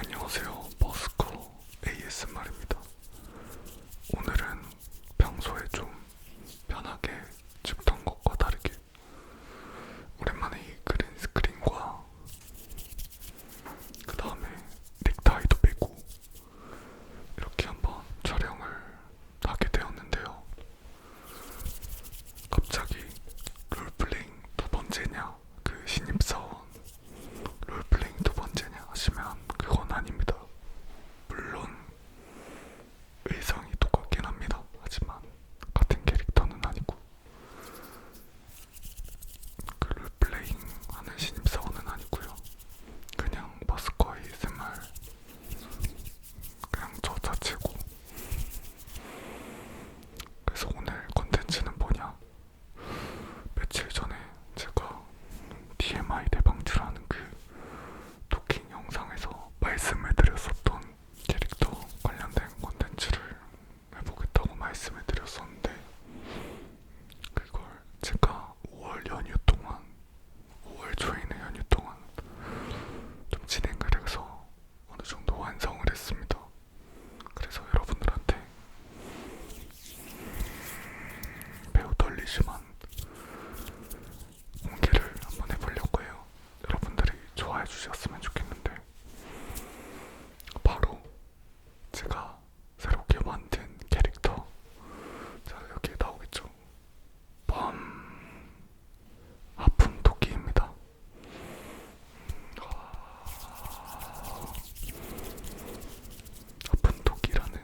안녕하세요. 버스커 ASMR입니다. 오늘은 평소에 좀 편하게 찍던 것과 다르게 오랜만에 이 그린 스크린과 그 다음에 넥타이도 빼고 이렇게 한번 촬영을 하게 되었는데요. 갑자기 롤플레잉 두 번째냐, 그 신입사원 롤플레잉 두 번째냐 하시면 그건 아닙니다. 물론 의상이 똑같긴 합니다. 하지만 같은 캐릭터는 아니고 그 롤플레잉 하는 신입사원은 아니고요. 그냥 버스커 ASMR 그냥 저 자체고. 그래서 오늘 컨텐츠는 뭐냐, 며칠 전에 제가 TMI 대방출하는 그 토킹 영상에서 말씀해드렸었던 캐릭터 관련된 콘텐츠를 해보겠다고 말씀해드렸었는데, 그걸 제가 5월 연휴 동안, 5월 초에 있는 연휴 동안 좀 진행을 해서 어느 정도 완성을 했습니다. 그래서 여러분들한테 매우 떨리지만 공개를 한번 해보려고 해요. 여러분들이 좋아해 주셨으면 좋겠는데, 바로 제가 새롭게 만든 캐릭터, 자 여기에 나오겠죠? 밤 아픈 토끼입니다. 아픈 토끼라는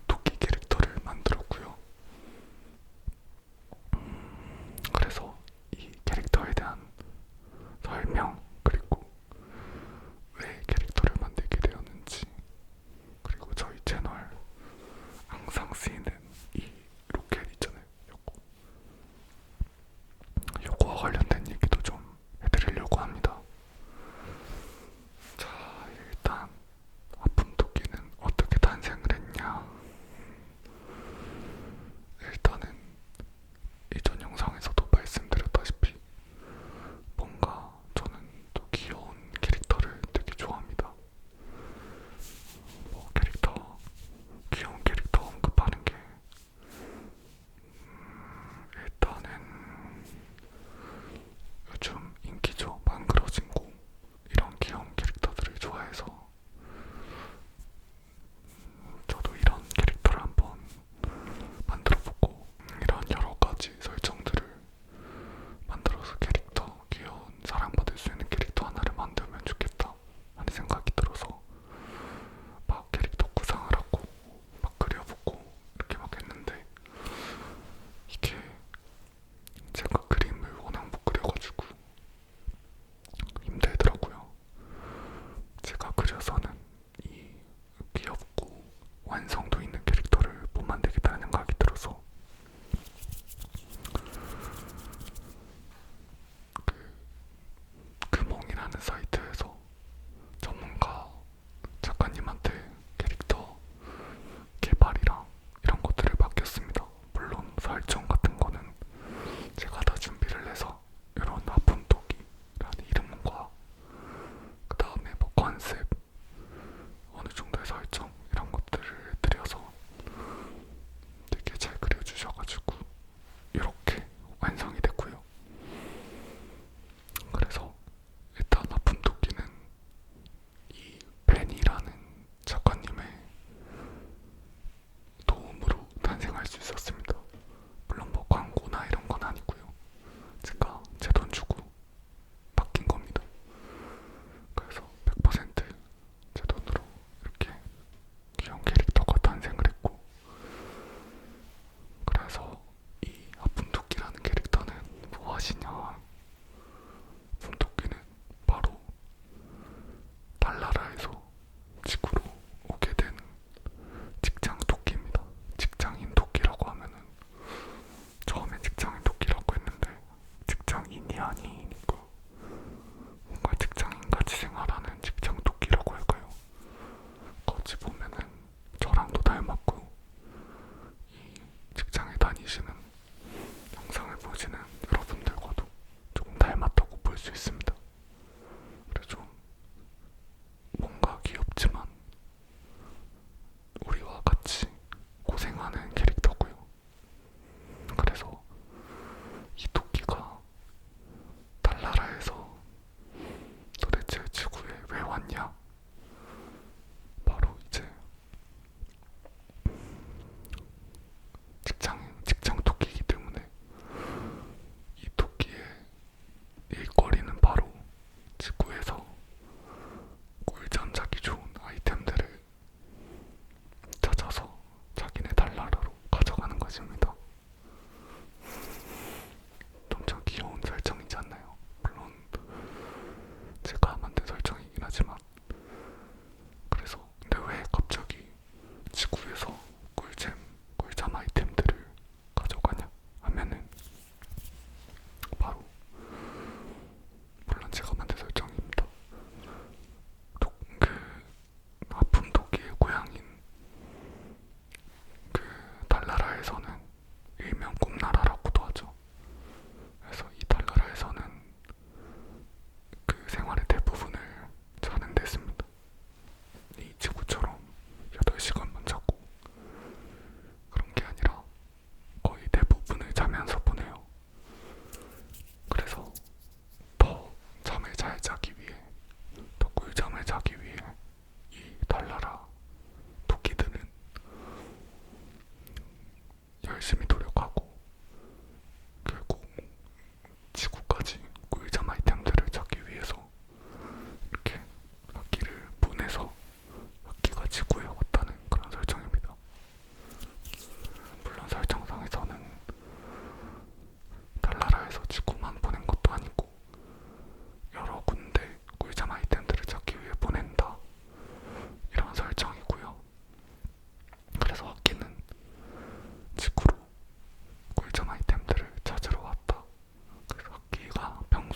토끼 캐릭터를 만들었고요. 그래서 이 캐릭터에 대한 설명, 그리고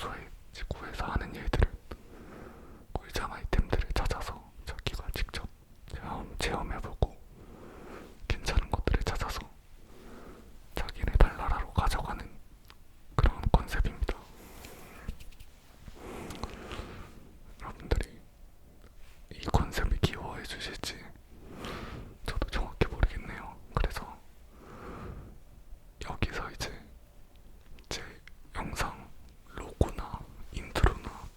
평소에 지구에서 하는 일들을, 꿀잠 아이템들을 찾아서 자기가 직접 체험해보고 괜찮은 것들을 찾아서 자기네 달나라로 가져가는 그런 컨셉입니다. 여러분들이 이 컨셉을 귀여워해 주실지 저도 정확히 모르겠네요. 그래서 여기서 이제 제 영상 로고나 인트로나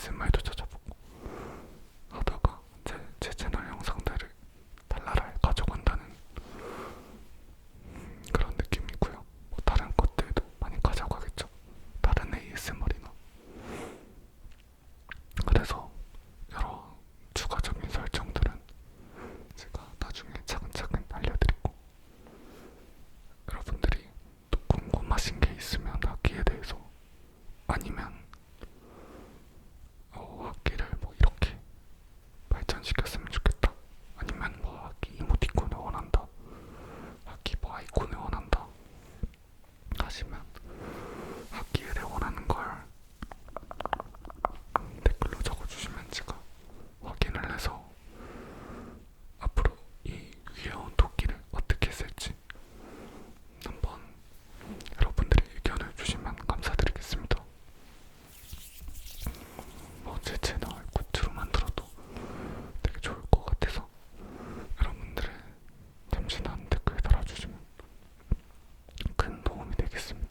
ASMR도 찾아보고 하다가 제 채널 영상들을 달나라에 가져간다는 그런 느낌이고요. 뭐 다른 것들도 많이 가져가겠죠. 다른 ASMR이나. 그래서 여러 추가적인 설정들은 제가 나중에 차근차근 알려드리고, 여러분들이 또 궁금하신 게 있으면 악기에 대해서, 아니면 악기를 뭐 이렇게 발전시켰으면 좋겠다, 아니면 뭐 악기 이모티콘을 원한다, 악기 뭐 아이콘을 원한다 하시면 악기에 대해 원하는 걸 댓글로 적어주시면 제가 확인을 해서 앞으로 이 귀여운 토끼를 어떻게 쓸지 한번 여러분들이 의견을 주시면 감사드리겠습니다. 뭐 제 채널 굿즈로 만들어도 되게 좋을 것 같아서 여러분들의 잠시난 댓글 달아주시면 큰 도움이 되겠습니다.